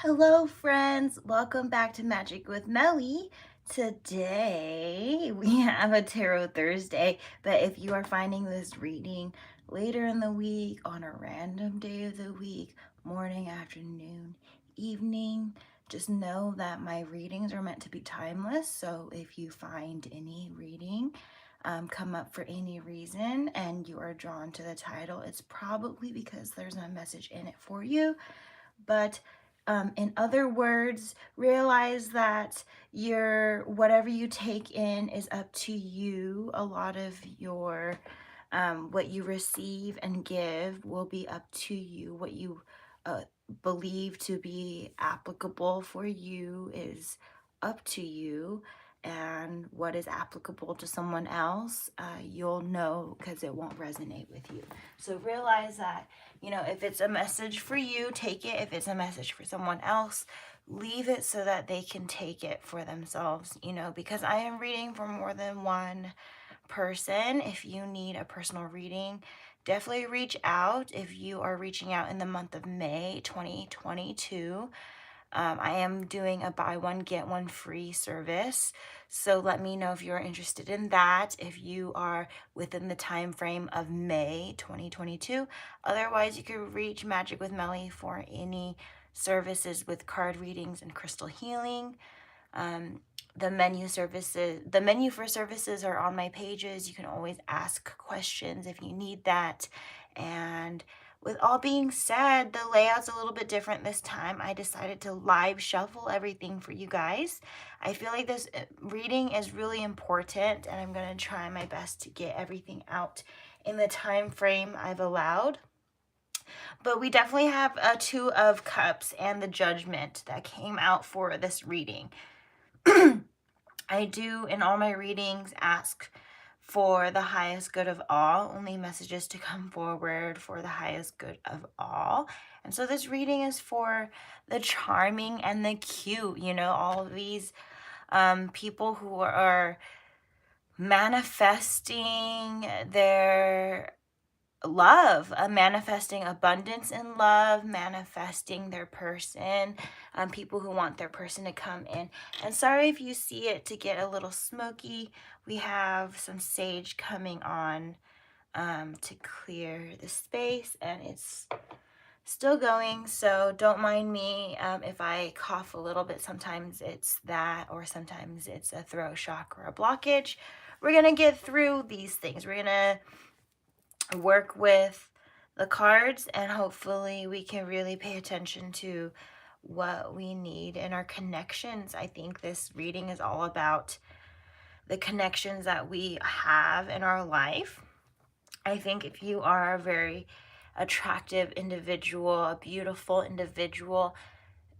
Hello friends, welcome back to Magic with Melly. Today we have a Tarot Thursday, but if you are finding this reading later in the week, on a random day of the week, morning, afternoon, evening, just know that my readings are meant to be timeless. So if you find any reading come up for any reason and you are drawn to the title, it's probably because there's a message in it for you. But in other words, realize that whatever you take in is up to you. A lot of your what you receive and give will be up to you. What you believe to be applicable for you is up to you, and what is applicable to someone else, you'll know because it won't resonate with you. So realize that, if it's a message for you, take it. If it's a message for someone else, leave it so that they can take it for themselves, because I am reading for more than one person. If you need a personal reading, definitely reach out. If you are reaching out in the month of May 2022, I am doing a buy one get one free service, so let me know if you're interested in that, if you are within the time frame of May 2022. Otherwise, you can reach Magic with Melly for any services with card readings and crystal healing. The menu for services are on my pages. You can always ask questions if you need that. And with all being said, the layout's a little bit different this time. I decided to live shuffle everything for you guys. I feel like this reading is really important, and I'm going to try my best to get everything out in the time frame I've allowed. But we definitely have a Two of Cups and the Judgment that came out for this reading. I do, in all my readings, ask for the highest good of all, only messages to come forward for the highest good of all. And so this reading is for the charming and the cute, all of these people who are manifesting their love, manifesting abundance in love, manifesting their person, people who want their person to come in. And sorry if you see it to get a little smoky. We have some sage coming on to clear the space, and it's still going, so don't mind me if I cough a little bit. Sometimes it's that, or sometimes it's a throat chakra blockage. We're gonna get through these things. We're gonna work with the cards, and hopefully we can really pay attention to what we need in our connections. I think this reading is all about the connections that we have in our life. I think if you are a very attractive individual, a beautiful individual,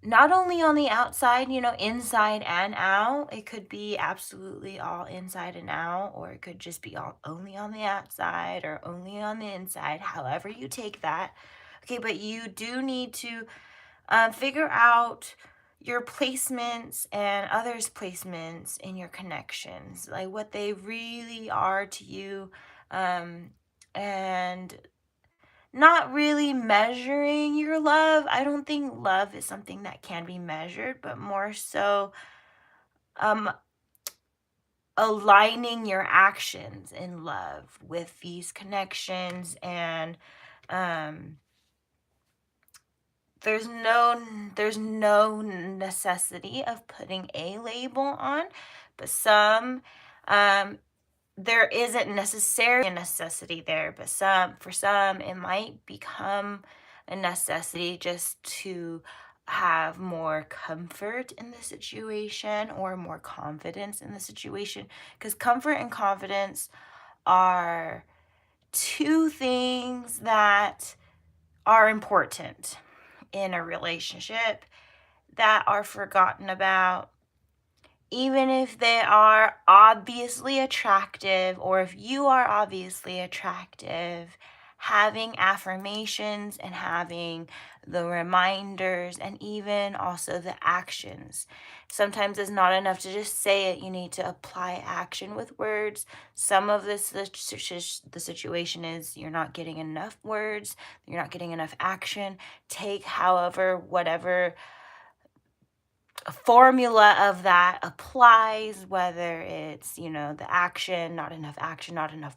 not only on the outside, inside and out. It could be absolutely all inside and out, or it could just be only on the outside or only on the inside, however you take that. Okay, but you do need to figure out your placements and others' placements in your connections, like what they really are to you, and not really measuring your love. I don't think love is something that can be measured, but more so aligning your actions in love with these connections. And there's no necessity of putting a label on, but there isn't necessarily a necessity there, but for some it might become a necessity just to have more comfort in the situation or more confidence in the situation, because comfort and confidence are two things that are important in a relationship that are forgotten about. Even if they are obviously attractive, or if you are obviously attractive, having affirmations and having the reminders and even also the actions. Sometimes it's not enough to just say it. You need to apply action with words. Some of the situation is you're not getting enough words, you're not getting enough action. Take whatever formula of that applies, whether it's, you know, the action, not enough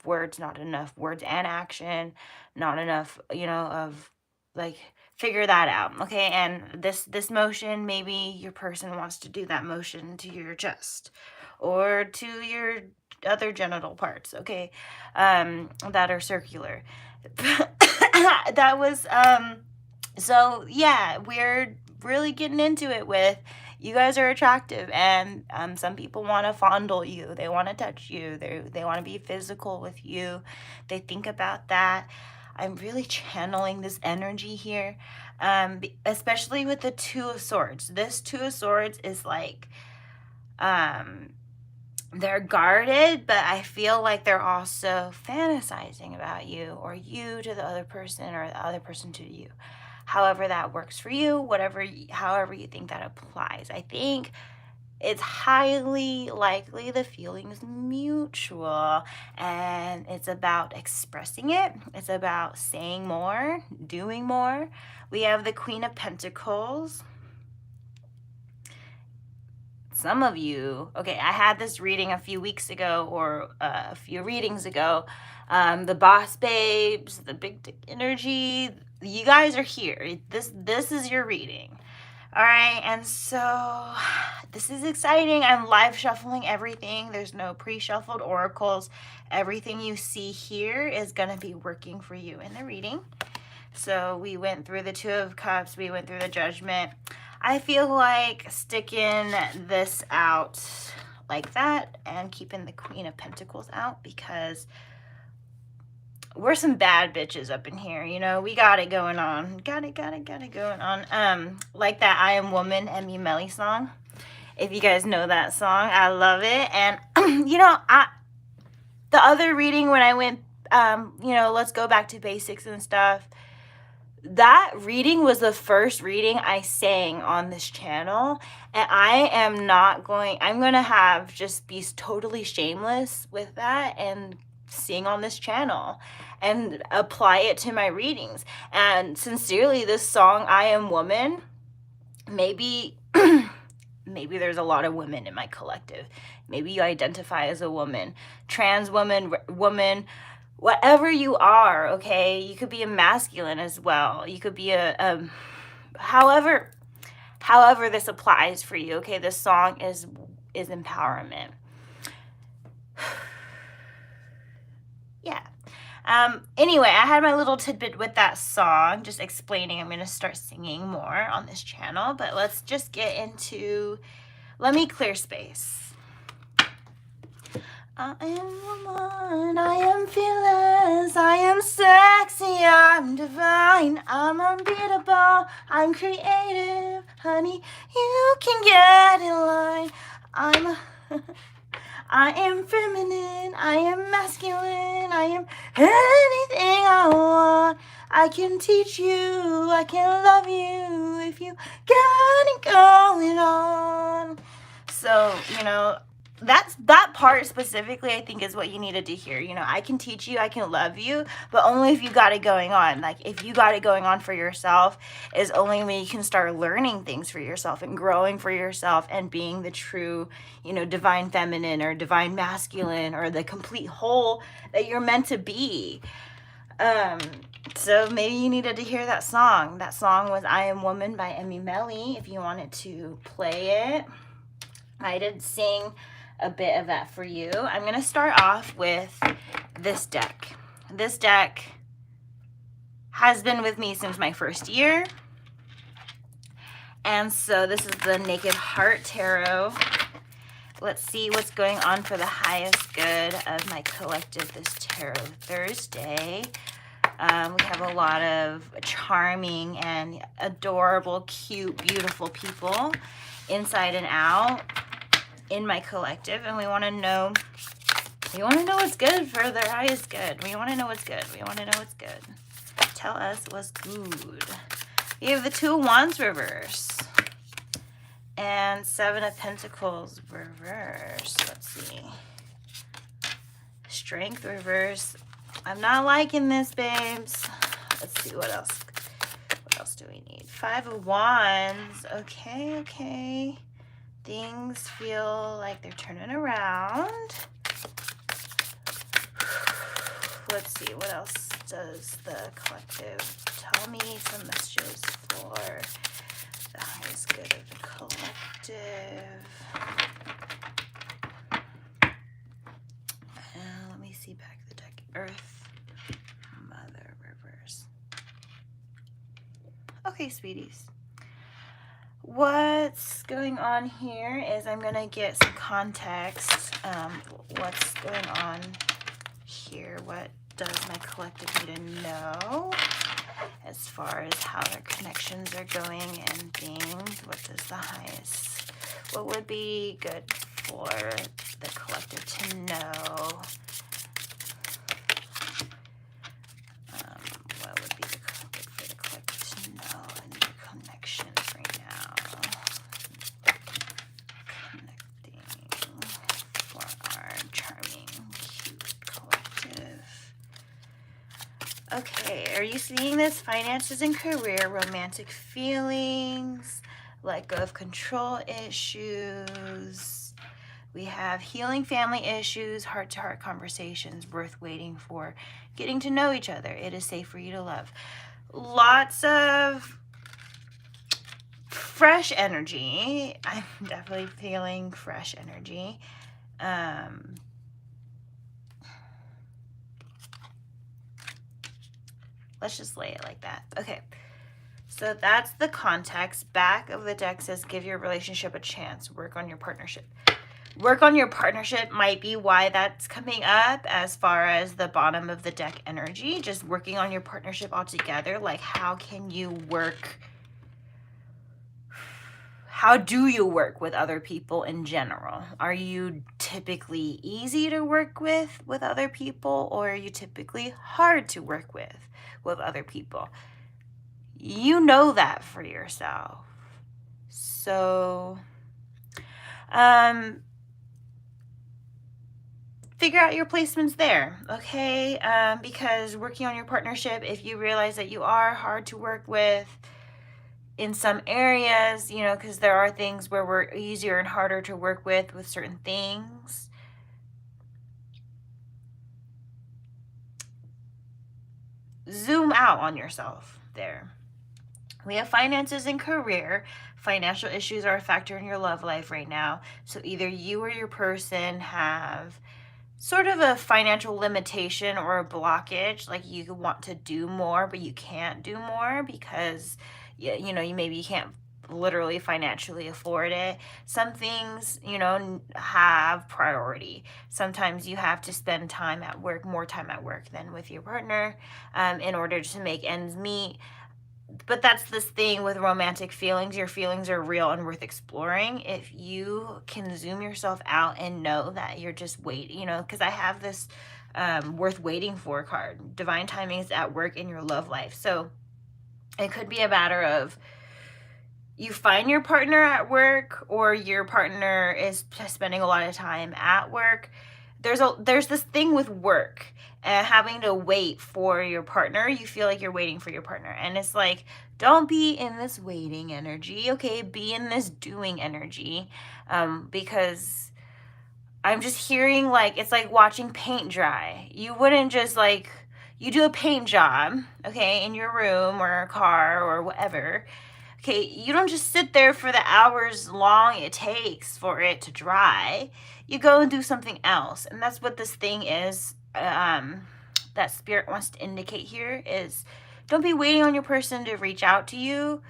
words and action, not enough, you know, of like, figure that out. Okay. And this motion, maybe your person wants to do that motion to your chest or to your other genital parts, okay, that are circular. That was so yeah, we're really getting into it with, you guys are attractive, and some people want to fondle you, they want to touch you, they want to be physical with you, they think about that. I'm really channeling this energy here, especially with the Two of Swords. This Two of Swords is like, they're guarded, but I feel like they're also fantasizing about you, or you to the other person, or the other person to you. However that works for you, however you think that applies. I think it's highly likely the feeling is mutual, and it's about expressing it. It's about saying more, doing more. We have the Queen of Pentacles. Some of you, okay, I had this reading a few weeks ago, or a few readings ago. The boss babes, the big dick energy, you guys are here. This is your reading. All right, and so this is exciting. I'm live shuffling everything. There's no pre-shuffled oracles. Everything you see here is going to be working for you in the reading. So we went through the Two of Cups. We went through the Judgment. I feel like sticking this out like that and keeping the Queen of Pentacles out, because we're some bad bitches up in here, you know. We got it going on. Got it going on. Like that I Am Woman, Melly song. If you guys know that song, I love it. And you know, the other reading when I went, you know, let's go back to basics and stuff. That reading was the first reading I sang on this channel, and I'm gonna have just be totally shameless with that and sing on this channel and apply it to my readings. And sincerely, this song, I Am Woman, maybe maybe there's a lot of women in my collective. Maybe you identify as a woman, trans woman, whatever you are, okay? You could be a masculine as well. You could be however this applies for you, okay? This song is empowerment. Yeah. Anyway, I had my little tidbit with that song, just explaining I'm going to start singing more on this channel, but let's just get into, let me clear space. I am woman, I am fearless, I am sexy, I'm divine, I'm unbeatable, I'm creative, honey, you can get in line. I am feminine, I am masculine, I am anything I want. I can teach you, I can love you if you got it going on. So, you know, that part specifically, I think, is what you needed to hear. You know, I can teach you, I can love you, but only if you got it going on. Like, if you got it going on for yourself, is only when you can start learning things for yourself and growing for yourself and being the true, you know, divine feminine or divine masculine or the complete whole that you're meant to be. So maybe you needed to hear that song. That song was I Am Woman by Melly, if you wanted to play it. I did sing a bit of that for you. I'm going to start off with this deck. This deck has been with me since my first year. And so this is the Naked Heart Tarot. Let's see what's going on for the highest good of my collective this Tarot Thursday. We have a lot of charming and adorable, cute, beautiful people inside and out in my collective, and we want to know what's good for their highest good. We want to know what's good. We want to know what's good. Tell us what's good. We have the Two of Wands reverse and Seven of Pentacles reverse. Let's see. Strength reverse. I'm not liking this, babes. Let's see what else. What else do we need? Five of Wands. Okay. Things feel like they're turning around. Let's see, what else does the collective tell me? Some messages for the highest good of the collective. And let me see back the deck. Earth, Mother, Reverse. Okay, sweeties. What's going on here is I'm going to get some context. What's going on here? What does my collective need to know as far as how their connections are going and things? What does the highest, what would be good for the collective to know? What would be good for the collective to know and the connections right now? Connecting for our charming, cute collective. Okay, are you seeing this? Finances and career, romantic feelings, let go of control issues. We have healing family issues, heart-to-heart conversations worth waiting for, getting to know each other. It is safe for you to love. Lots of fresh energy. I'm definitely feeling fresh energy. Let's just lay it like that. Okay. So that's the context. Back of the deck says, give your relationship a chance. Work on your partnership. Work on your partnership might be why that's coming up as far as the bottom of the deck energy. Just working on your partnership altogether. Like, how can you work? How do you work with other people in general? Are you typically easy to work with other people, or are you typically hard to work with other people? You know that for yourself. So, figure out your placements there, okay? Because working on your partnership, if you realize that you are hard to work with in some areas, you know, because there are things where we're easier and harder to work with certain things. Zoom out on yourself there. We have finances and career. Financial issues are a factor in your love life right now. So either you or your person have sort of a financial limitation or a blockage, like you want to do more, but you can't do more because, you know, you can't literally financially afford it. Some things, you know, have priority. Sometimes you have to spend time at work, more time at work than with your partner, in order to make ends meet. But that's this thing with romantic feelings. Your feelings are real and worth exploring. If you can zoom yourself out and know that you're just waiting, you know, because I have this worth waiting for card. Divine timing is at work in your love life. So it could be a matter of you find your partner at work, or your partner is spending a lot of time at work. There's this thing with work and having to wait for your partner. You feel like you're waiting for your partner, and it's like, don't be in this waiting energy, okay? Be in this doing energy, because I'm just hearing like it's like watching paint dry. You wouldn't just like, you do a paint job, okay, in your room or a car or whatever. Okay, you don't just sit there for the hours long it takes for it to dry. You go and do something else. And that's what this thing is, that Spirit wants to indicate here, is don't be waiting on your person to reach out to you.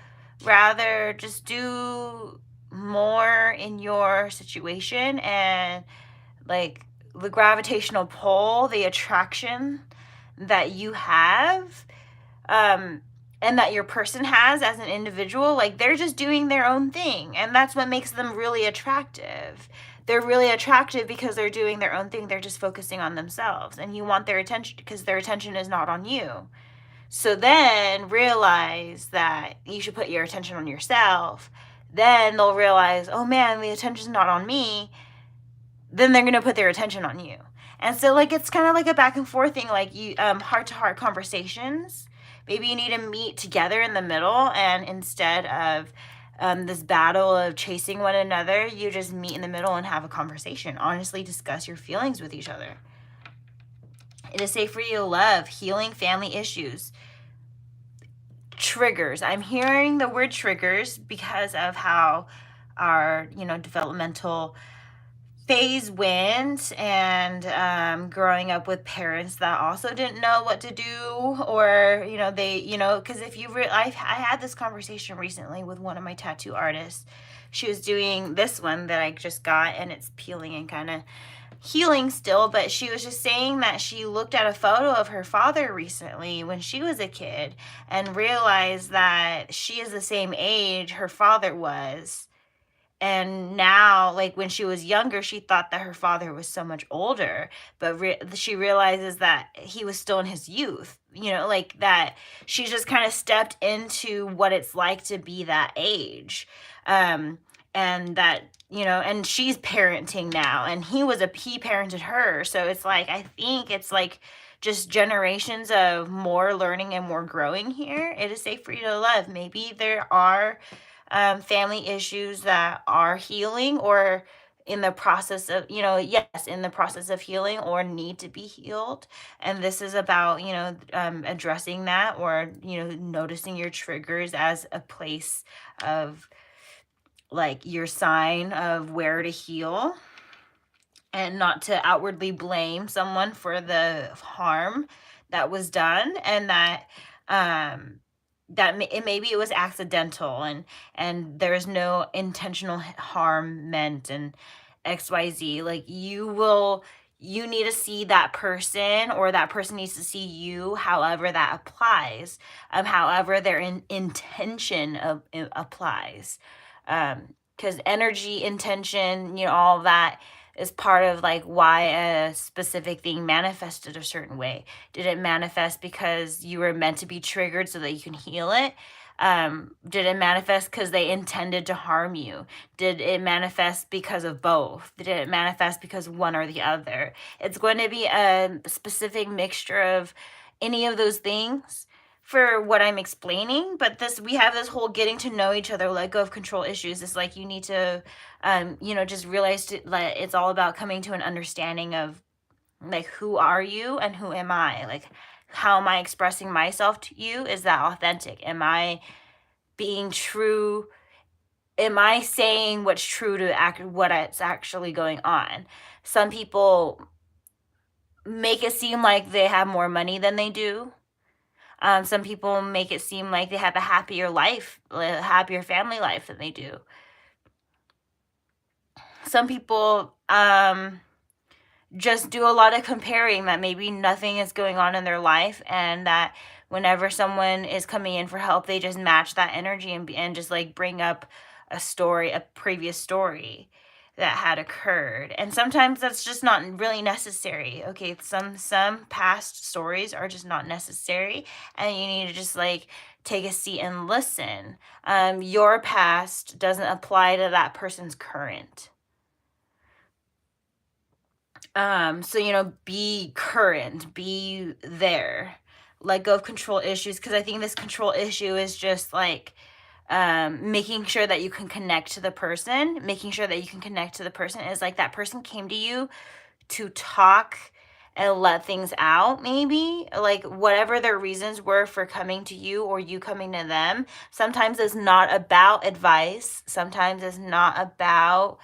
Rather, just do more in your situation, and like the gravitational pull, the attraction that you have, and that your person has as an individual, like they're just doing their own thing. And that's what makes them really attractive. They're really attractive because they're doing their own thing. They're just focusing on themselves, and you want their attention because their attention is not on you. So then realize that you should put your attention on yourself. Then they'll realize, oh man, the attention's not on me. Then they're going to put their attention on you. And so like, it's kind of like a back and forth thing, like you, heart-to-heart conversations. Maybe you need to meet together in the middle, and instead of this battle of chasing one another, you just meet in the middle and have a conversation. Honestly, discuss your feelings with each other. It is safe for you to love, healing family issues. Triggers. I'm hearing the word triggers because of how our, developmental phase went, and growing up with parents that also didn't know what to do, or they because if you I had this conversation recently with one of my tattoo artists. She was doing this one that I just got, and it's peeling and kind of healing still, but she was just saying that she looked at a photo of her father recently when she was a kid and realized that she is the same age her father was. And now, like, when she was younger, she thought that her father was so much older, but she realizes that he was still in his youth, like that. She just kind of stepped into what it's like to be that age. And that, and she's parenting now, and he parented her. So it's like, I think it's like just generations of more learning and more growing here. It is safe for you to love. Maybe there are family issues that are healing, or in the process of, yes, in the process of healing, or need to be healed. And this is about, addressing that, or, noticing your triggers as a place of, like, your sign of where to heal, and not to outwardly blame someone for the harm that was done, and that maybe it was accidental, and there's no intentional harm meant, and XYZ. Like, you need to see that person, or that person needs to see you, however that applies, however their intention applies, because energy, intention, all of that is part of, like, why a specific thing manifested a certain way. Did it manifest because you were meant to be triggered so that you can heal it? Did it manifest because they intended to harm you? Did it manifest because of both? Did it manifest because one or the other? It's going to be a specific mixture of any of those things for what I'm explaining. But we have this whole getting to know each other, let go of control issues. It's like, you need to just realize that it's all about coming to an understanding of, like, who are you and who am I? Like, how am I expressing myself to you? Is that authentic? Am I being true? Am I saying what's true to what's actually going on? Some people make it seem like they have more money than they do. Some people make it seem like they have a happier life, a happier family life than they do. Some people just do a lot of comparing, that maybe nothing is going on in their life, and that whenever someone is coming in for help, they just match that energy and just, like, bring up a previous story that had occurred. And sometimes that's just not really necessary. Okay, some past stories are just not necessary, and you need to just, like, take a seat and listen. Your past doesn't apply to that person's current. So, be current, be there, let go of control issues, because I think this control issue is just, like, making sure that you can connect to the person. Making sure that you can connect to the person is like, that person came to you to talk and let things out, maybe, like, whatever their reasons were for coming to you, or you coming to them. Sometimes it's not about advice. Sometimes it's not about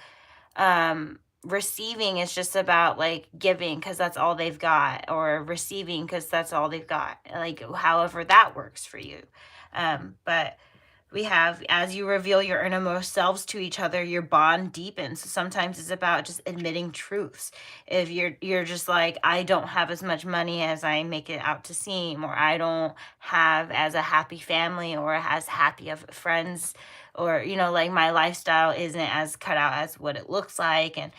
receiving. It's just about, like, giving because that's all they've got, or receiving because that's all they've got, like, however that works for you. But we have, as you reveal your innermost selves to each other, your bond deepens. So sometimes it's about just admitting truths. If you're just like, I don't have as much money as I make it out to seem, or I don't have as a happy family, or as happy of friends, or, like, my lifestyle isn't as cut out as what it looks like. And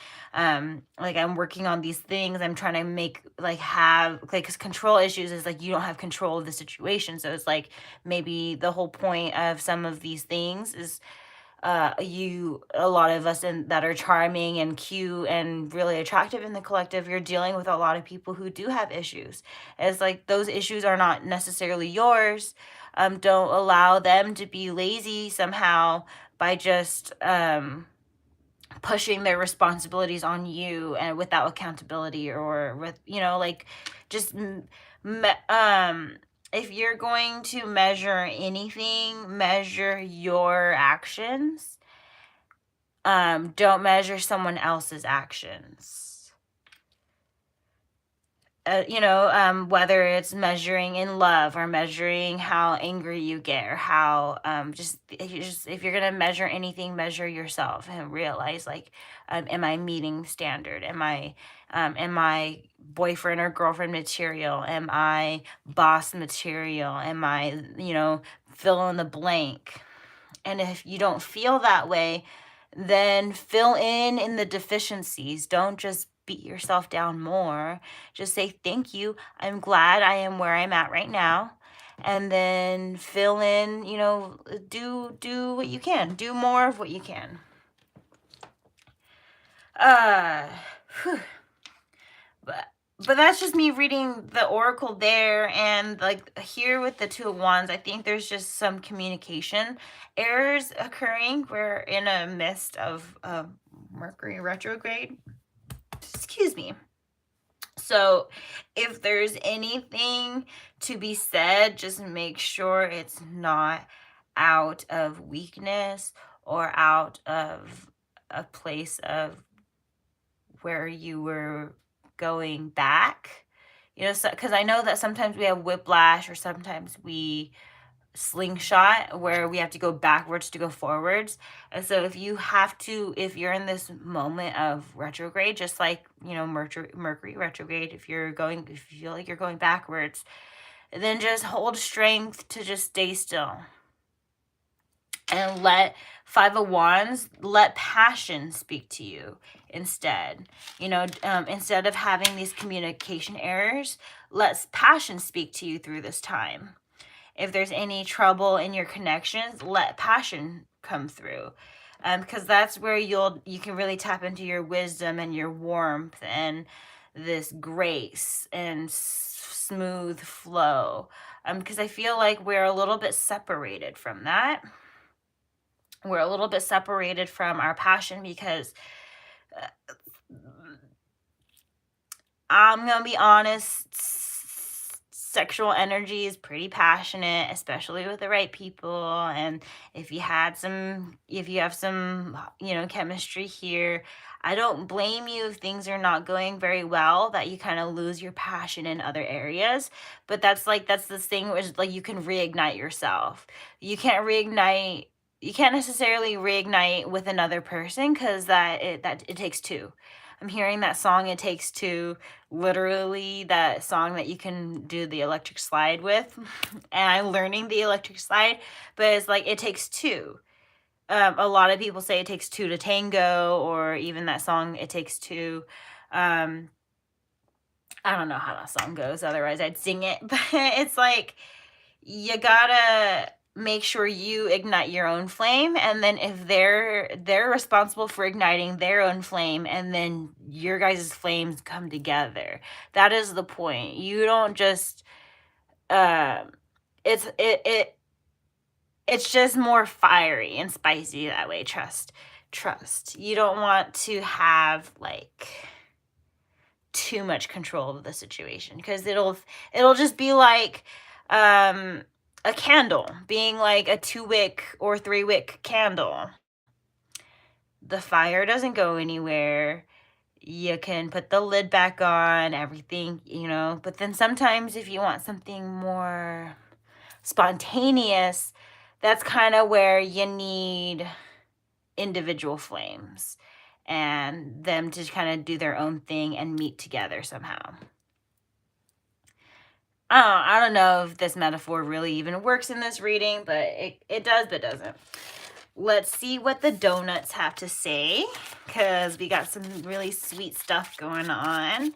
like, I'm working on these things. I'm trying to make, like, have, like, because control issues is like, you don't have control of the situation. So it's like, maybe the whole point of some of these things is a lot of us that are charming and cute and really attractive in the collective, you're dealing with a lot of people who do have issues. It's like those issues are not necessarily yours. Don't allow them to be lazy somehow by just pushing their responsibilities on you and without accountability, or with, you know, like, just if you're going to measure anything, measure your actions. Don't measure someone else's actions. You know, whether it's measuring in love or measuring how angry you get, or how just if you're gonna measure anything, measure yourself and realize, like, am I meeting standard? Am I boyfriend or girlfriend material? Am I boss material? Am I, you know, fill in the blank? And if you don't feel that way, then fill in the deficiencies. Don't just beat yourself down more. Just say, thank you. I'm glad I am where I'm at right now. And then fill in, you know, do what you can. Do more of what you can. But that's just me reading the oracle there, and like here with the Two of Wands, I think there's just some communication errors occurring. We're in a midst of Mercury retrograde. Excuse me. So if there's anything to be said, just make sure it's not out of weakness or out of a place of where you were going back, you know, because I know that sometimes we have whiplash, or sometimes we slingshot, where we have to go backwards to go forwards. And so if you're in this moment of retrograde, just like, you know, Mercury retrograde, if you feel like you're going backwards, then just hold strength to just stay still and let Five of Wands, let passion speak to you instead. You know, instead of having these communication errors, let passion speak to you through this time. If there's any trouble in your connections, let passion come through. Because that's where you can really tap into your wisdom and your warmth and this grace and smooth flow. Because I feel like we're a little bit separated from that. We're a little bit separated from our passion, because I'm gonna be honest, sexual energy is pretty passionate, especially with the right people. And if you have some, you know, chemistry here, I don't blame you if things are not going very well, that you kind of lose your passion in other areas. But that's this thing where it's like you can reignite yourself. You can't necessarily reignite with another person, because it takes two. I'm hearing that song, It Takes Two, literally that song that you can do the electric slide with. And I'm learning the electric slide, but it's like, it takes two. A lot of people say it takes two to tango, or even that song, It Takes Two. I don't know how that song goes, otherwise I'd sing it. But it's like, you gotta make sure you ignite your own flame, and then if they're responsible for igniting their own flame, and then your guys' flames come together. That is the point. You don't just it's just more fiery and spicy that way. Trust. You don't want to have like too much control of the situation, because it'll just be like a candle being like a 2-wick or 3-wick candle. The fire doesn't go anywhere. You can put the lid back on, everything, you know. But then sometimes if you want something more spontaneous, that's kind of where you need individual flames and them to kind of do their own thing and meet together somehow. I don't know if this metaphor really even works in this reading, but it does, but doesn't. Let's see what the donuts have to say, because we got some really sweet stuff going on.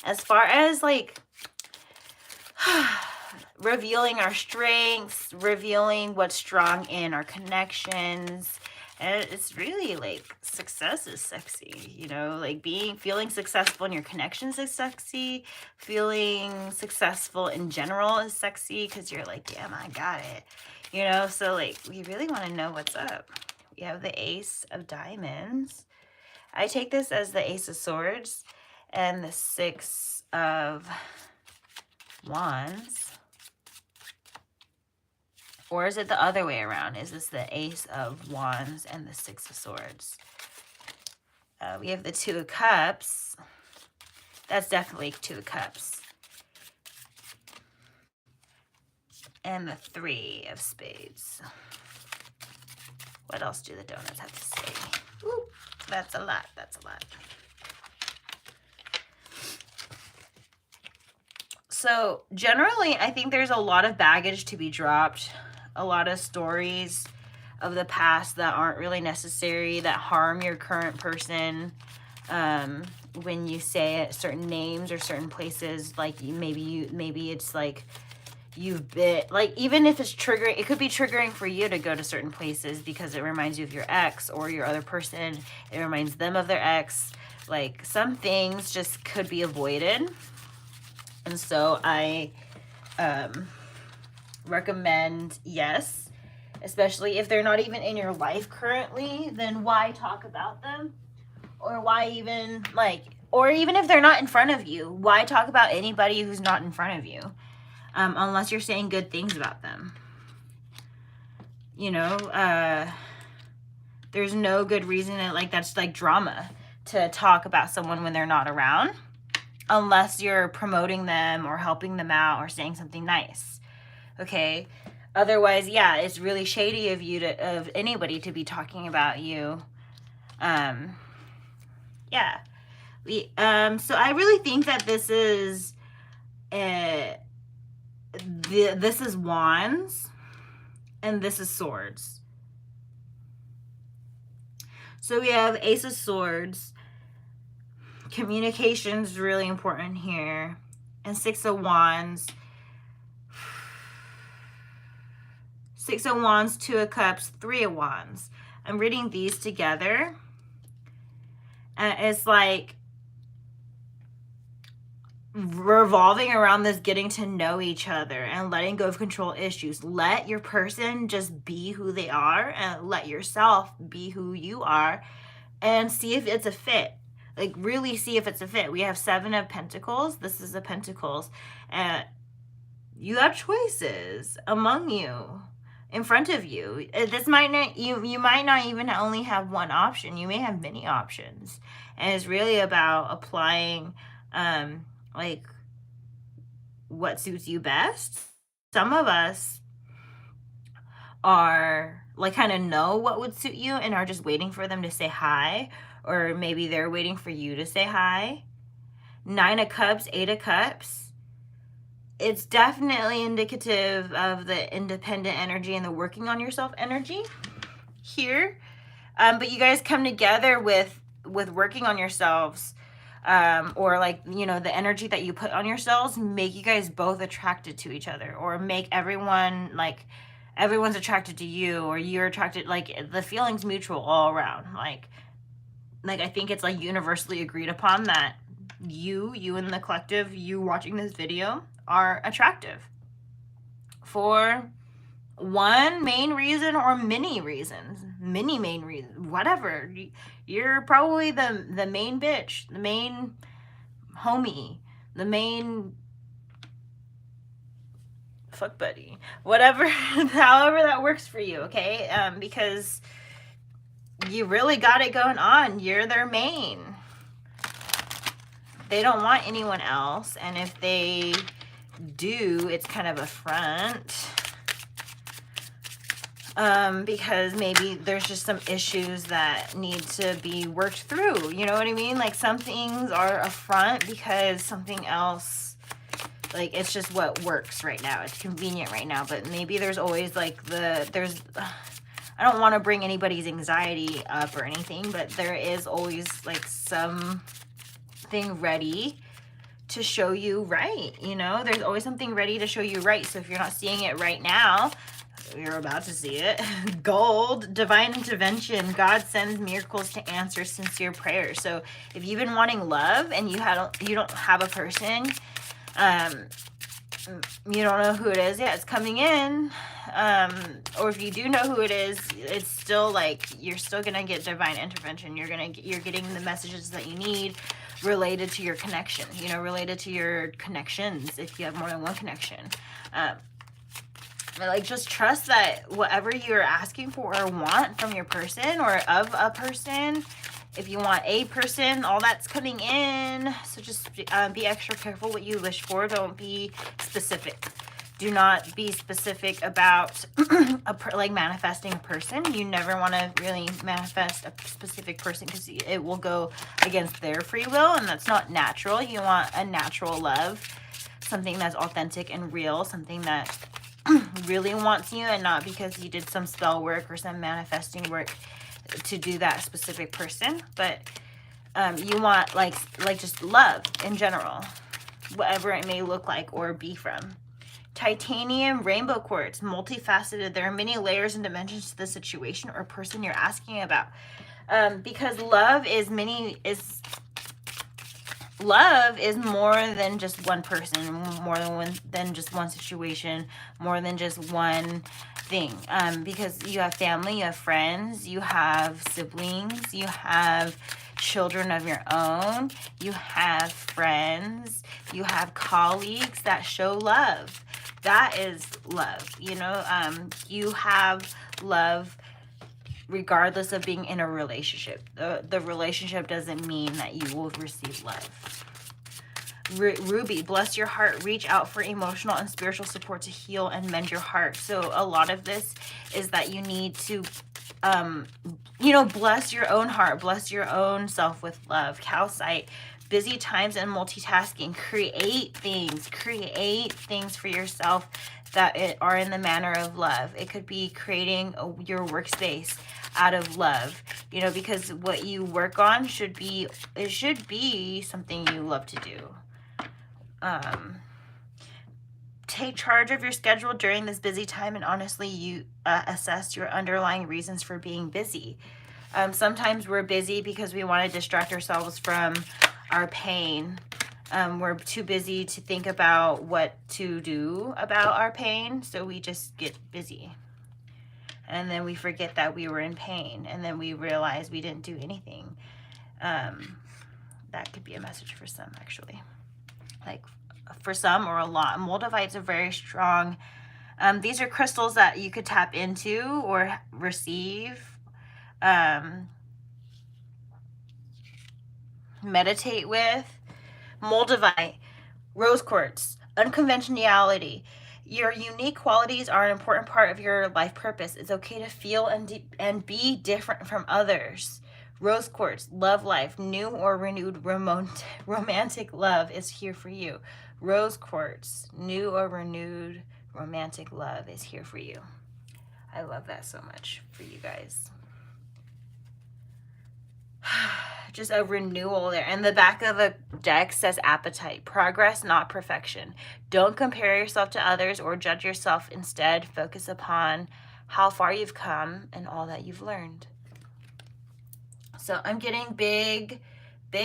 As far as like revealing our strengths, revealing what's strong in our connections, And it's really like success is sexy, you know, like feeling successful in your connections is sexy. Feeling successful in general is sexy because you're like, damn, I got it. You know, so like we really want to know what's up. We have the Ace of Diamonds. I take this as the Ace of Swords and the Six of Wands. Or is it the other way around? Is this the Ace of Wands and the Six of Swords? We have the Two of Cups. That's definitely Two of Cups. And the Three of Spades. What else do the donuts have to say? Ooh, that's a lot. That's a lot. So generally, I think there's a lot of baggage to be dropped. A lot of stories of the past that aren't really necessary, that harm your current person. When you say certain names or certain places, like maybe it's like you've been, like, even if it's triggering, it could be triggering for you to go to certain places because it reminds you of your ex or your other person. It reminds them of their ex. Like, some things just could be avoided. And so I recommend, yes, especially if they're not even in your life currently, then why talk about them? Or why even, like, or even if they're not in front of you, why talk about anybody who's not in front of you? Unless you're saying good things about them. You know, there's no good reason, like, that's like drama to talk about someone when they're not around, unless you're promoting them or helping them out or saying something nice. Okay? Otherwise, yeah, it's really shady of you of anybody to be talking about you. Yeah. So I really think that this is this is Wands and this is Swords. So we have Ace of Swords. Communication is really important here. And Six of Wands. Six of Wands, Two of Cups, Three of Wands. I'm reading these together. And it's like revolving around this getting to know each other and letting go of control issues. Let your person just be who they are and let yourself be who you are and see if it's a fit. Like, really see if it's a fit. We have Seven of Pentacles. This is the Pentacles. And you have choices among you, in front of you. This might not, you might not even only have one option. You may have many options. And it's really about applying like what suits you best. Some of us are like kind of know what would suit you and are just waiting for them to say hi, or maybe they're waiting for you to say hi. Nine of Cups, Eight of Cups. It's definitely indicative of the independent energy and the working on yourself energy here. But you guys come together with working on yourselves, or like, you know, the energy that you put on yourselves make you guys both attracted to each other, or make everyone, like, everyone's attracted to you, or you're attracted, like, the feeling's mutual all around. Like I think it's like universally agreed upon that you in the collective, you watching this video, are attractive for one main reason or many reasons, many main reasons, whatever. You're probably the main bitch, the main homie, the main fuck buddy, whatever, however that works for you, okay? Because you really got it going on. You're their main. They don't want anyone else, and if they do, it's kind of a front. Because maybe there's just some issues that need to be worked through. You know what I mean? Like, some things are a front because something else, like, it's just what works right now. It's convenient right now. But maybe there's always like I don't want to bring anybody's anxiety up or anything, but there is always like something ready to show you right. You know, there's always something ready to show you right. So if you're not seeing it right now, You're about to see it. Gold, divine intervention. God sends miracles to answer sincere prayers. So if you've been wanting love and you don't have a person, you don't know who it is yet, it's coming in. Or if you do know who it is, it's still like you're still gonna get divine intervention. You're getting the messages that you need related to your connection, you know, related to your connections if you have more than one connection. Like, just trust that whatever you're asking for or want from your person or of a person, if you want a person, all that's coming in. So just be extra careful what you wish for. Don't be specific. Do not be specific about like manifesting a person. You never want to really manifest a specific person because it will go against their free will, and that's not natural. You want a natural love, something that's authentic and real, something that really wants you, and not because you did some spell work or some manifesting work to do that specific person. But you want like just love in general, whatever it may look like or be from. Titanium rainbow quartz, multifaceted. There are many layers and dimensions to the situation or person you're asking about, because love is more than just one person, more than just one situation, more than just one thing. Because you have family, you have friends, you have siblings, you have children of your own, you have friends, you have colleagues that show love. That is love, you know. You have love regardless of being in a relationship. The relationship doesn't mean that you will receive love. Ruby, bless your heart. Reach out for emotional and spiritual support to heal and mend your heart. So a lot of this is that you need to, you know, bless your own heart. Bless your own self with love. Calcite, busy times and multitasking. Create things for yourself that are in the manner of love. It could be creating your workspace out of love, you know, because what you work on should be something you love to do. Take charge of your schedule during this busy time, and honestly, you assess your underlying reasons for being busy. Sometimes we're busy because we want to distract ourselves from our pain. We're too busy to think about what to do about our pain, so we just get busy. And then we forget that we were in pain, and then we realize we didn't do anything. That could be a message for some, actually. Like, for some or a lot. Moldavite's are very strong. These are crystals that you could tap into or receive. Meditate with. Moldavite, rose quartz, unconventionality. Your unique qualities are an important part of your life purpose. It's okay to feel and be different from others. Rose quartz, love life, new or renewed romantic love is here for you. Rose quartz, new or renewed romantic love is here for you. I love that so much for you guys. Just a renewal there. And the back of a deck says appetite. Progress, not perfection. Don't compare yourself to others or judge yourself. Instead, focus upon how far you've come and all that you've learned. So I'm getting big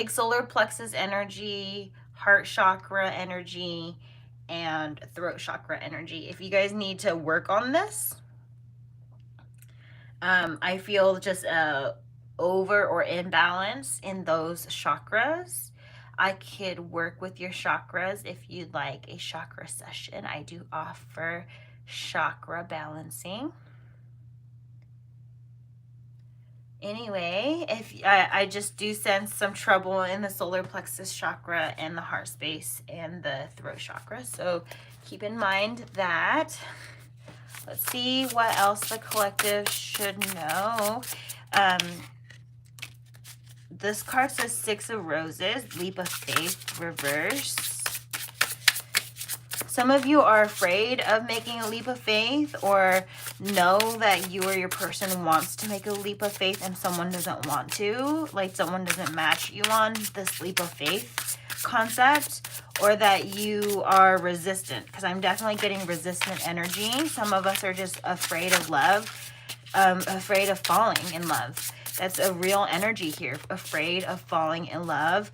solar plexus energy, heart chakra energy, and throat chakra energy. If you guys need to work on this, I feel just a over or imbalance in those chakras. I could work with your chakras if you'd like a chakra session. I do offer chakra balancing. Anyway, if I just do sense some trouble in the solar plexus chakra and the heart space and the throat chakra, so keep in mind that. Let's see what else the collective should know. This card says Six of Roses, Leap of Faith, reverse. Some of you are afraid of making a leap of faith, or know that you or your person wants to make a leap of faith and someone doesn't want to, like someone doesn't match you on this leap of faith concept, or that you are resistant, because I'm definitely getting resistant energy. Some of us are just afraid of love, afraid of falling in love. That's a real energy here. Afraid of falling in love,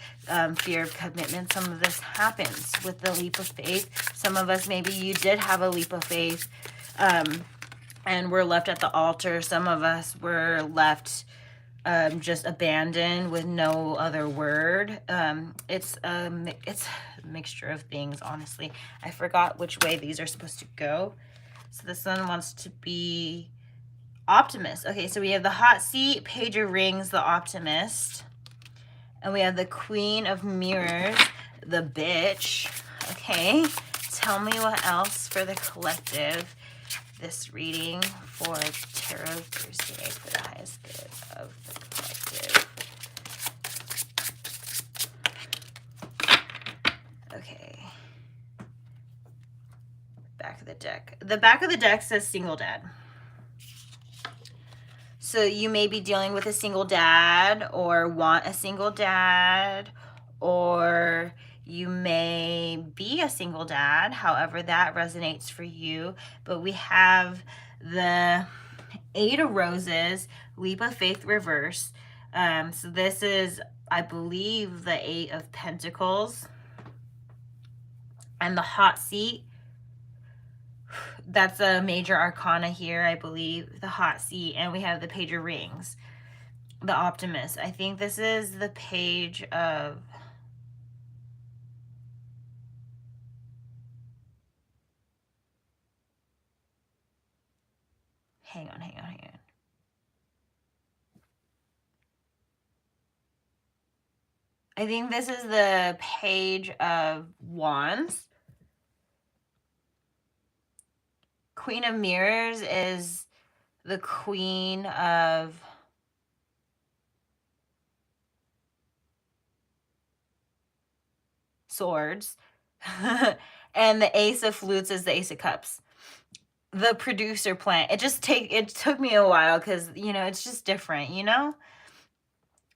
fear of commitment. Some of this happens with the leap of faith. Some of us, maybe you did have a leap of faith and were left at the altar. Some of us were left just abandoned with no other word. It's a mixture of things, honestly. I forgot which way these are supposed to go. So this one wants to be optimist. Okay, so we have the hot seat, page of rings, the optimist, and we have the queen of mirrors, the bitch. Okay, tell me what else for the collective, this reading for Tarot Thursday for the highest good of the collective. Okay, back of the deck. The back of the deck says single dad. So you may be dealing with a single dad, or want a single dad, or you may be a single dad, however that resonates for you. But we have the Eight of Roses, leap of faith reverse. So this is, I believe, the Eight of Pentacles. And the hot seat, that's a major arcana here, I believe, the hot seat. And we have the page of rings, the optimist. I think this is the page of, hang on. I think this is the page of wands. Queen of mirrors is the queen of swords. And the ace of flutes is the ace of cups. The producer plant. It took me a while, because, you know, it's just different, you know?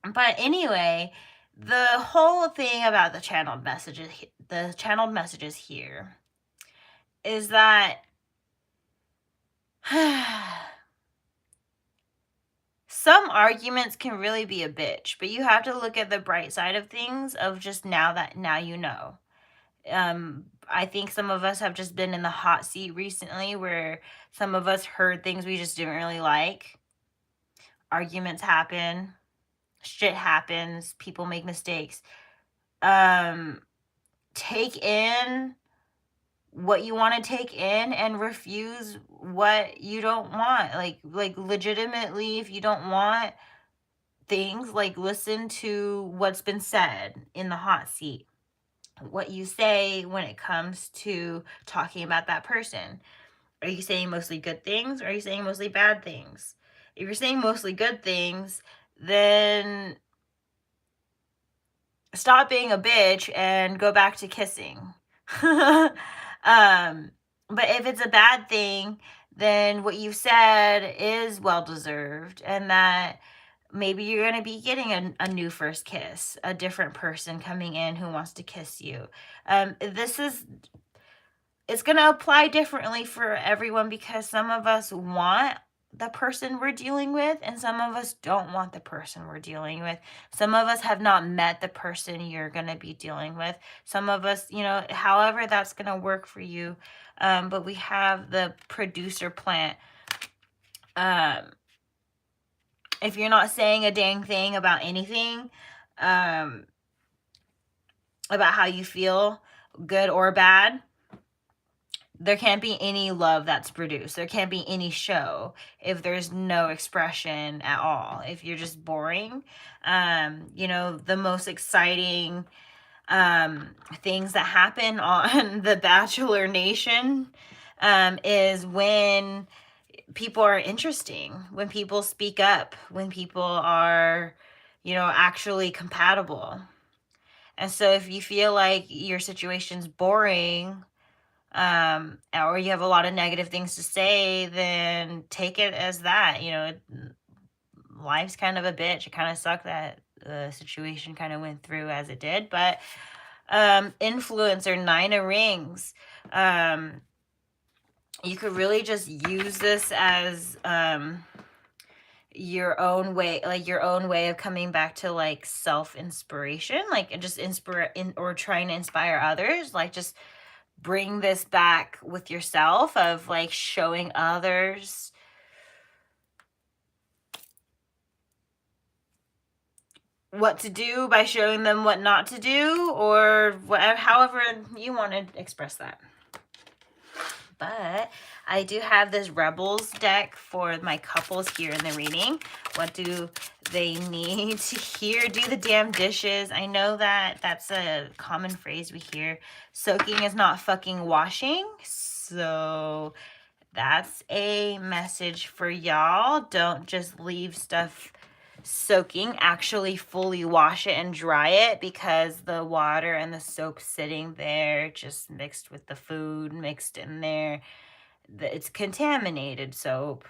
But anyway, the whole thing about the channeled messages here is that some arguments can really be a bitch, but you have to look at the bright side of things, of just now you know. I think some of us have just been in the hot seat recently, where some of us heard things we just didn't really like. Arguments happen, shit happens, people make mistakes. Take in what you want to take in and refuse what you don't want. Like legitimately, if you don't want things, like, listen to what's been said in the hot seat, what you say when it comes to talking about that person. Are you saying mostly good things, or are you saying mostly bad things? If you're saying mostly good things, then stop being a bitch and go back to kissing. But if it's a bad thing, then what you said is well deserved, and that maybe you're going to be getting a new first kiss, a different person coming in who wants to kiss you. It's going to apply differently for everyone, because some of us want the person we're dealing with, and some of us don't want the person we're dealing with. Some of us have not met the person you're going to be dealing with. Some of us, you know, however that's going to work for you. But we have the producer plant. If you're not saying a dang thing about anything, about how you feel, good or bad, there can't be any love that's produced. There can't be any show if there's no expression at all. If you're just boring, you know, the most exciting things that happen on the Bachelor Nation is when people are interesting, when people speak up, when people are, you know, actually compatible. And so if you feel like your situation's boring, or you have a lot of negative things to say, then take it as that. Life's kind of a bitch. It kind of sucked that the situation kind of went through as it did. But influencer, 9 of Rings. You could really just use this as your own way, like your own way of coming back to like self-inspiration, like, and just or trying to inspire others. Like, just bring this back with yourself of like showing others what to do by showing them what not to do, or whatever, however you want to express that. But I do have this Rebels deck for my couples here in the reading. What do they need to hear? Do the damn dishes. I know that that's a common phrase we hear. Soaking is not fucking washing. So that's a message for y'all. Don't just leave stuff soaking. Actually fully wash it and dry it, because the water and the soap sitting there just mixed with the food, mixed in there, it's contaminated soap.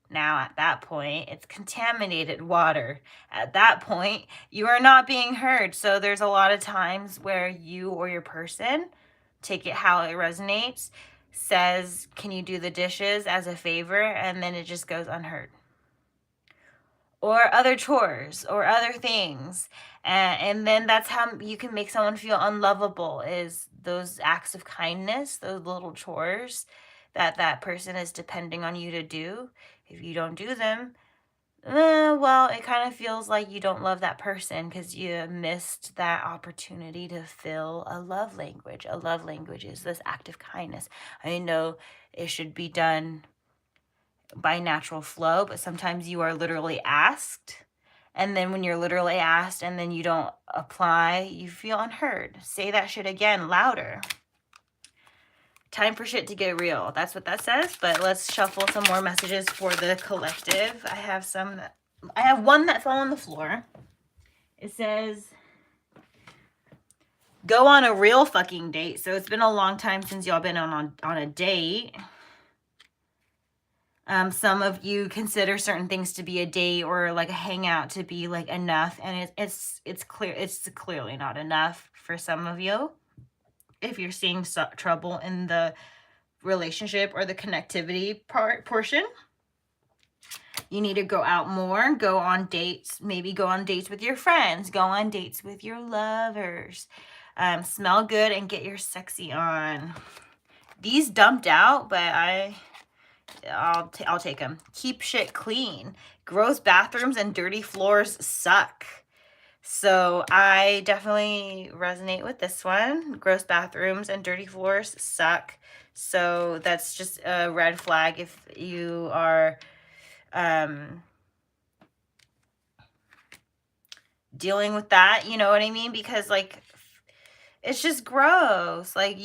Now at that point, it's contaminated water. At that point, you are not being heard. So there's a lot of times where you or your person, take it how it resonates, says, can you do the dishes as a favor? And then it just goes unheard. Or other chores or other things. And then that's how you can make someone feel unlovable, is those acts of kindness, those little chores that person is depending on you to do. If you don't do them, well, it kind of feels like you don't love that person, because you missed that opportunity to fill a love language. A love language is this act of kindness. I know it should be done by natural flow, but sometimes you are literally asked. And then when you're literally asked and then you don't apply, you feel unheard. Say that shit again, louder. Time for shit to get real. That's what that says. But let's shuffle some more messages for the collective. I have one that fell on the floor. It says, go on a real fucking date. So it's been a long time since y'all been on a date. Some of you consider certain things to be a date or like a hangout to be like enough, and it's clearly not enough for some of you. If you're seeing trouble in the relationship or the connectivity portion, you need to go out more, go on dates, maybe go on dates with your friends, go on dates with your lovers, smell good and get your sexy on. These dumped out, but I'll take them. Keep shit clean. Gross bathrooms and dirty floors suck. So I definitely resonate with this one. Gross bathrooms and dirty floors suck. So that's just a red flag if you are dealing with that, you know what I mean? Because like, it's just gross. Like,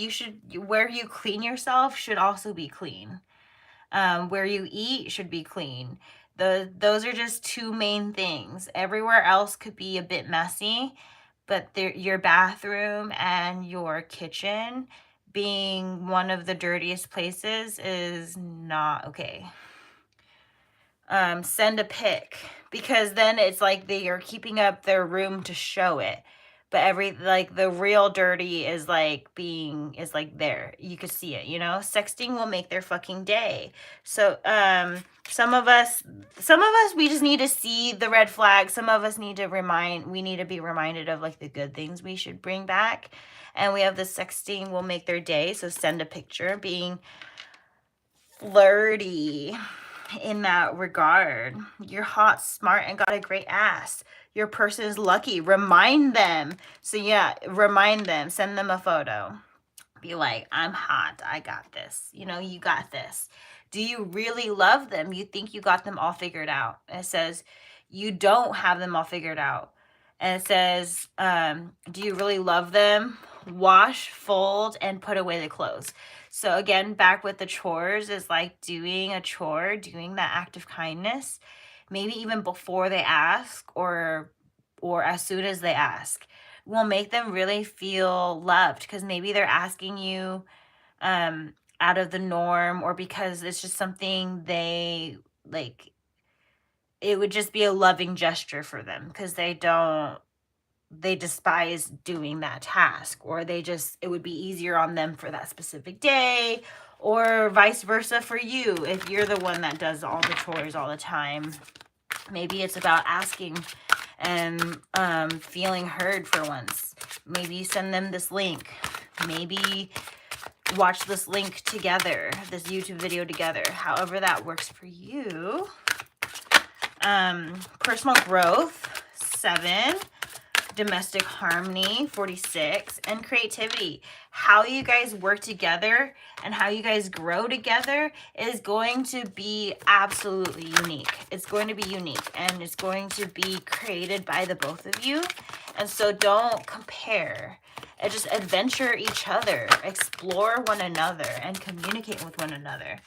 where you clean yourself should also be clean. Where you eat should be clean. Those are just two main things. Everywhere else could be a bit messy, but your bathroom and your kitchen being one of the dirtiest places is not okay. Send a pic, because then it's like they are keeping up their room to show it. But the real dirty is like there. You could see it, you know? Sexting will make their fucking day. So, some of us, we just need to see the red flag. Some of us we need to be reminded of like the good things we should bring back. And we have the sexting will make their day. So send a picture, being flirty in that regard. You're hot, smart, and got a great ass. Your person is lucky. Remind them. So yeah, remind them. Send them a photo. Be like, I'm hot. I got this. You know, you got this. Do you really love them? You think you got them all figured out. And it says, you don't have them all figured out. And it says, do you really love them? Wash, fold, and put away the clothes. So again, back with the chores is like doing a chore, doing that act of kindness, maybe even before they ask or as soon as they ask, will make them really feel loved, because maybe they're asking you out of the norm, or because it's just something they like, it would just be a loving gesture for them because they despise doing that task, or it would be easier on them for that specific day, or vice versa for you if you're the one that does all the chores all the time. Maybe it's about asking and feeling heard for once. Maybe send them this link. Maybe watch this link together, this YouTube video together, however that works for you. Personal growth, 7. Domestic harmony, 46. And creativity. How you guys work together and how you guys grow together is going to be absolutely unique. It's going to be unique, and it's going to be created by the both of you. And so don't compare. And just adventure each other, explore one another, and communicate with one another.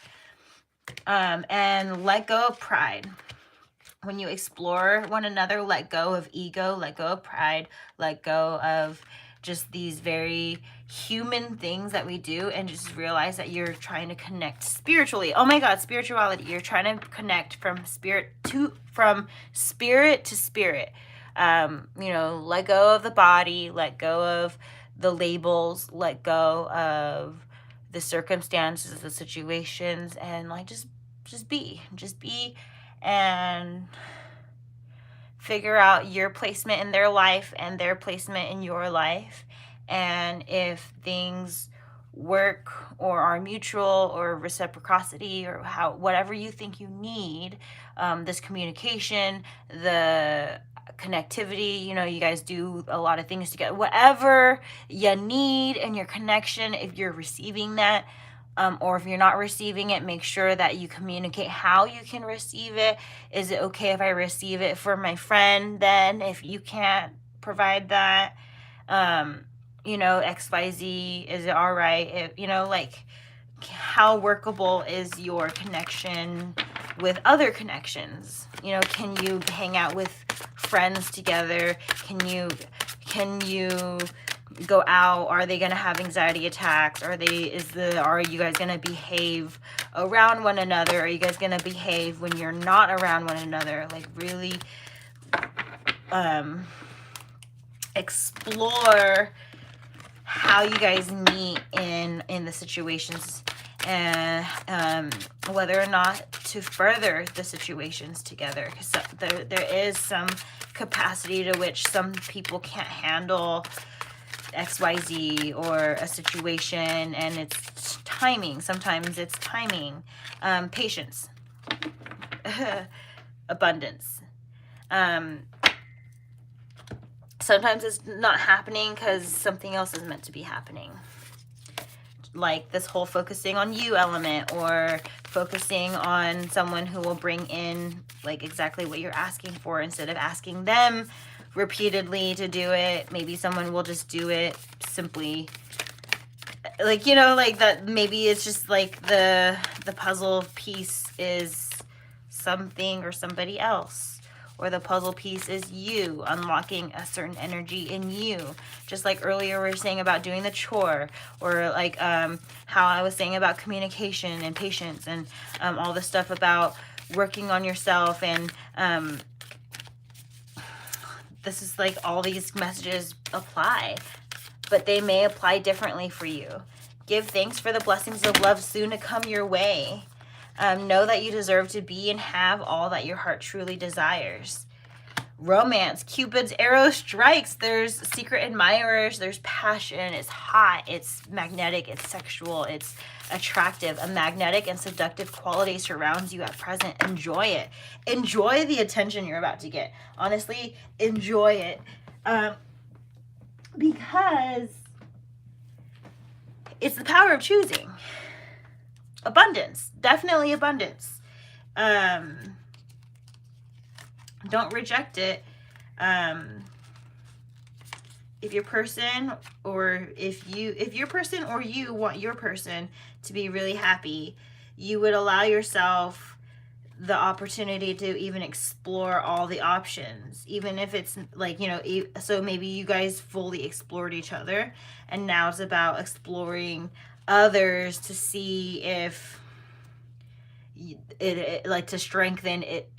And let go of pride. When you explore one another, let go of ego, let go of pride, let go of just these very human things that we do, and just realize that you're trying to connect spiritually. Oh my God, spirituality. You're trying to connect from spirit to spirit. Let go of the body, let go of the labels, let go of the circumstances, the situations, and like just be and figure out your placement in their life and their placement in your life. And if things work or are mutual or reciprocity or whatever you think you need, this communication, the connectivity, you guys do a lot of things together, whatever you need in your connection, if you're receiving that, or if you're not receiving it, make sure that you communicate how you can receive it. Is it okay if I receive it for my friend then, if you can't provide that? XYZ, is it all right if, how workable is your connection with other connections? Can you hang out with friends together? Can you go out? Are they going to have anxiety attacks? Are you guys going to behave around one another? Are you guys going to behave when you're not around one another? Like, really explore how you guys meet in the situations, and whether or not to further the situations together, because there is some capacity to which some people can't handle XYZ or a situation, and it's timing. Sometimes it's timing. Patience. Abundance. Sometimes it's not happening because something else is meant to be happening. Like this whole focusing on you element, or focusing on someone who will bring in like exactly what you're asking for instead of asking them repeatedly to do it. Maybe someone will just do it simply, like that. Maybe it's just like the puzzle piece is something or somebody else, or the puzzle piece is you unlocking a certain energy in you, just like earlier we were saying about doing the chore, or like how I was saying about communication and patience, and all the stuff about working on yourself. And this is like all these messages apply, but they may apply differently for you. Give thanks for the blessings of love soon to come your way. Know that you deserve to be and have all that your heart truly desires. Romance. Cupid's arrow strikes. There's secret admirers. There's passion. It's hot. It's magnetic. It's sexual. It's attractive. A magnetic and seductive quality surrounds you at present. Enjoy it. Enjoy the attention you're about to get. Honestly, enjoy it. Because it's the power of choosing. Abundance. Definitely abundance. Don't reject it. If your person or you want your person to be really happy, you would allow yourself the opportunity to even explore all the options, even if it's like, so maybe you guys fully explored each other, and now it's about exploring others to see if it like to strengthen it.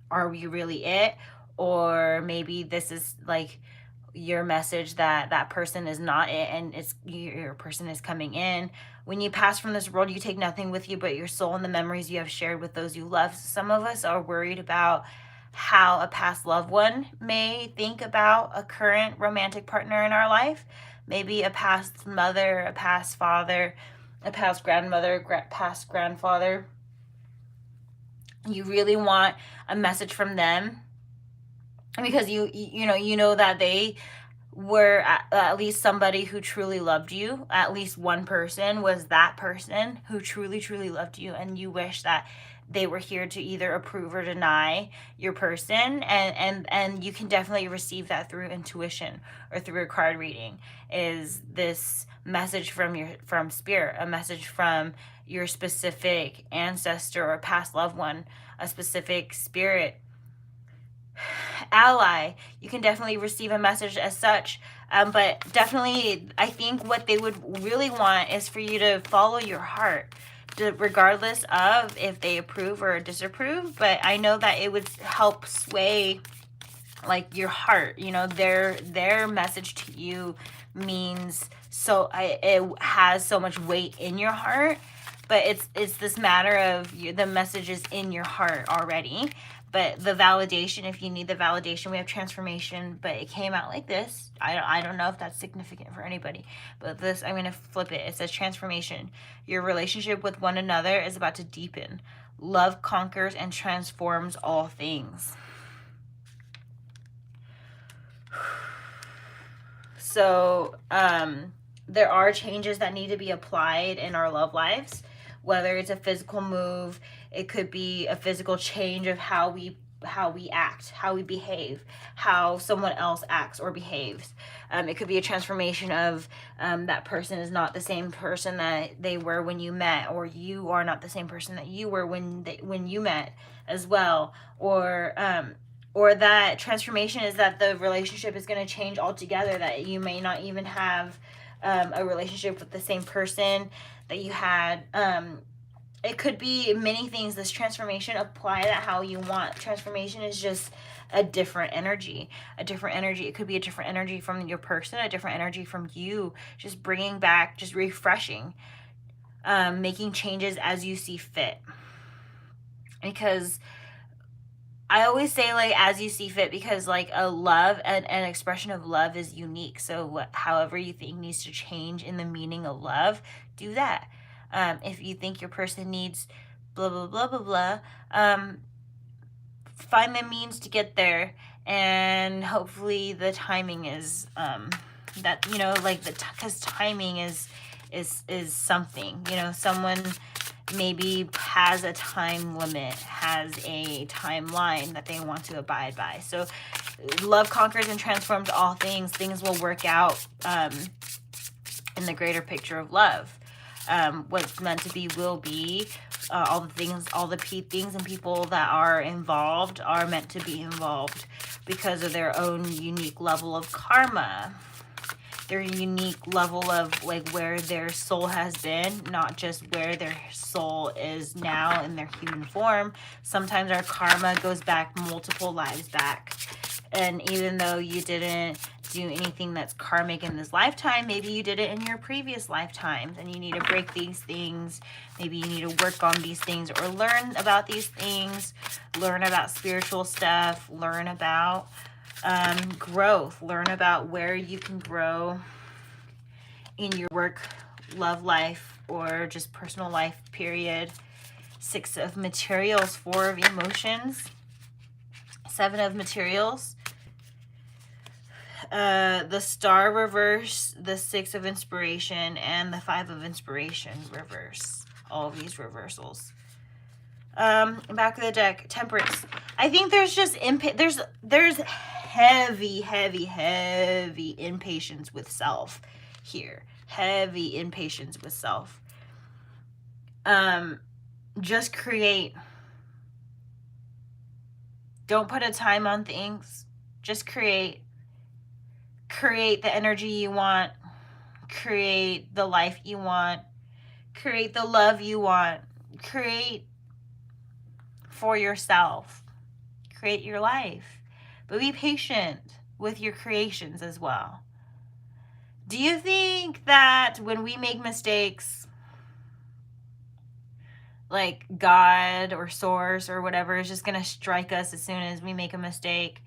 Are we really it? Or maybe this is like your message that that person is not it, and it's your person is coming in. When you pass from this world, you take nothing with you but your soul and the memories you have shared with those you love. Some of us are worried about how a past loved one may think about a current romantic partner in our life. Maybe a past mother, a past father, a past grandmother, past grandfather. You really want a message from them because you know that they were at least somebody who truly loved you. At least one person was that person who truly loved you, and you wish that they were here to either approve or deny your person. And you can definitely receive that through intuition or through a card reading. Is this message from spirit, a message from your specific ancestor or past loved one, a specific spirit ally? You can definitely receive a message as such. But definitely, I think what they would really want is for you to follow your heart, regardless of if they approve or disapprove. But I know that it would help sway like your heart. Their message to you means so, it has so much weight in your heart. But it's this matter of the message is in your heart already. But the validation, if you need the validation, we have transformation, but it came out like this. I don't know if that's significant for anybody, but this, I'm going to flip it. It says transformation. Your relationship with one another is about to deepen. Love conquers and transforms all things. So there are changes that need to be applied in our love lives, whether it's a physical move. It could be a physical change of how we act, how we behave, how someone else acts or behaves. It could be a transformation of that person is not the same person that they were when you met, or you are not the same person that you were when you met as well. Or that transformation is that the relationship is going to change altogether, that you may not even have a relationship with the same person that you had. It could be many things. This transformation, apply that how you want. Transformation is just a different energy. It could be a different energy from your person, a different energy from you, just bringing back, just refreshing, making changes as you see fit. Because I always say like as you see fit, because like a love and an expression of love is unique. So however you think needs to change in the meaning of love, do that. If you think your person needs blah, blah, blah, blah, blah, find the means to get there. And hopefully the timing is, that, because timing is something, someone maybe has a time limit, has a timeline that they want to abide by. So love conquers and transforms all things. Things will work out, in the greater picture of love. What's meant to be will be. All the things and people that are involved are meant to be involved because of their own unique level of karma, their unique level of like where their soul has been, not just where their soul is now in their human form. Sometimes our karma goes back multiple lives back. And even though you didn't do anything that's karmic in this lifetime, maybe you did it in your previous lifetimes, and you need to break these things. Maybe you need to work on these things or learn about these things, learn about spiritual stuff, learn about growth, learn about where you can grow in your work, love life, or just personal life, period. 6 of materials, 4 of emotions, 7 of materials, the star reverse, the 6 of inspiration, and the 5 of inspiration reverse. All of these reversals. Back of the deck, temperance. I think there's just there's heavy impatience with self here. Heavy impatience with self. Just create. Don't put a time on things. Just create. Create the energy you want. Create the life you want. Create the love you want. Create for yourself. Create your life. But be patient with your creations as well. Do you think that when we make mistakes, like God or source or whatever is just going to strike us as soon as we make a mistake?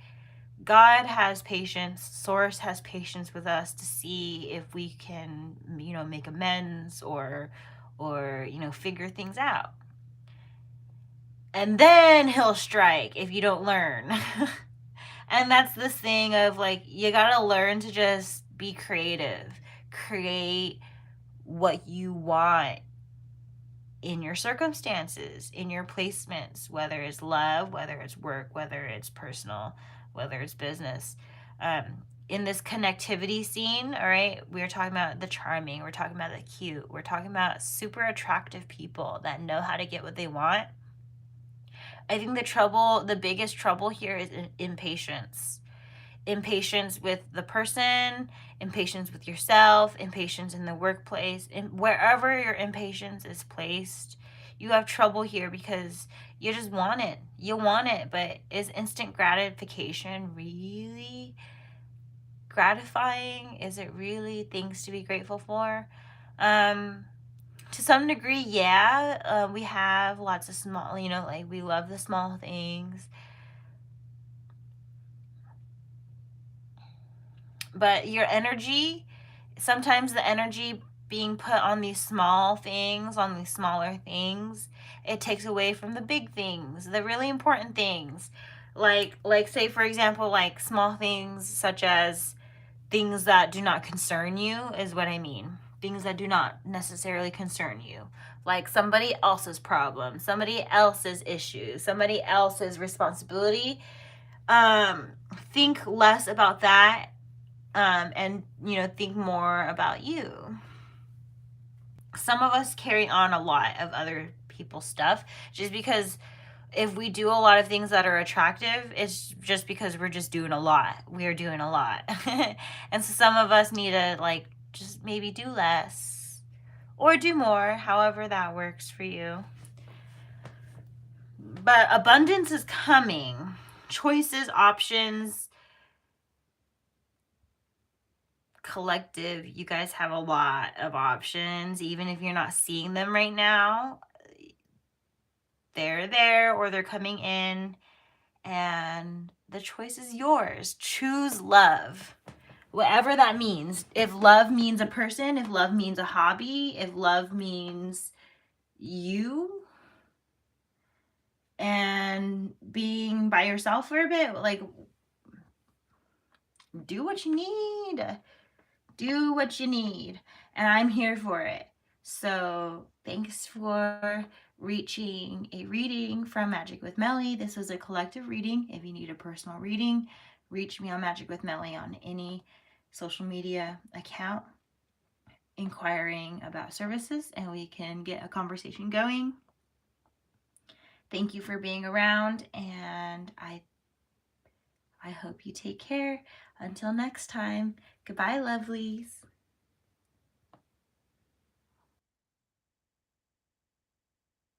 God has patience, source has patience with us to see if we can, make amends or figure things out. And then he'll strike if you don't learn. And that's this thing of like, you gotta learn to just be creative. Create what you want in your circumstances, in your placements, whether it's love, whether it's work, whether it's personal, whether it's business. In this connectivity scene, all right, we're talking about the charming, we're talking about the cute, we're talking about super attractive people that know how to get what they want. I think the biggest trouble here is impatience. Impatience with the person, impatience with yourself, impatience in the workplace, and wherever your impatience is placed, you have trouble here because you just want it. You want it, but is instant gratification really gratifying? Is it really things to be grateful for? To some degree, yeah. We have lots of small, like we love the small things. But your energy, sometimes the energy being put on these small things, on these smaller things, it takes away from the big things, the really important things. Like say, for example, like small things such as things that do not concern you is what I mean. Things that do not necessarily concern you. Like somebody else's problem, somebody else's issues, somebody else's responsibility. Think less about that, and think more about you. Some of us carry on a lot of other people's stuff just because if we do a lot of things that are attractive, it's just because we're just doing a lot. We are doing a lot. And so some of us need to like just maybe do less or do more, however that works for you. But abundance is coming. Choices, options, collective, you guys have a lot of options. Even if you're not seeing them right now, they're there or they're coming in, and the choice is yours. Choose love, whatever that means. If love means a person, if love means a hobby, if love means you and being by yourself for a bit, like, do what you need. Do what you need, and I'm here for it. So thanks for reaching a reading from Magic with Melly. This was a collective reading. If you need a personal reading, reach me on Magic with Melly on any social media account, inquiring about services, and we can get a conversation going. Thank you for being around, and I hope you take care. Until next time, goodbye, lovelies.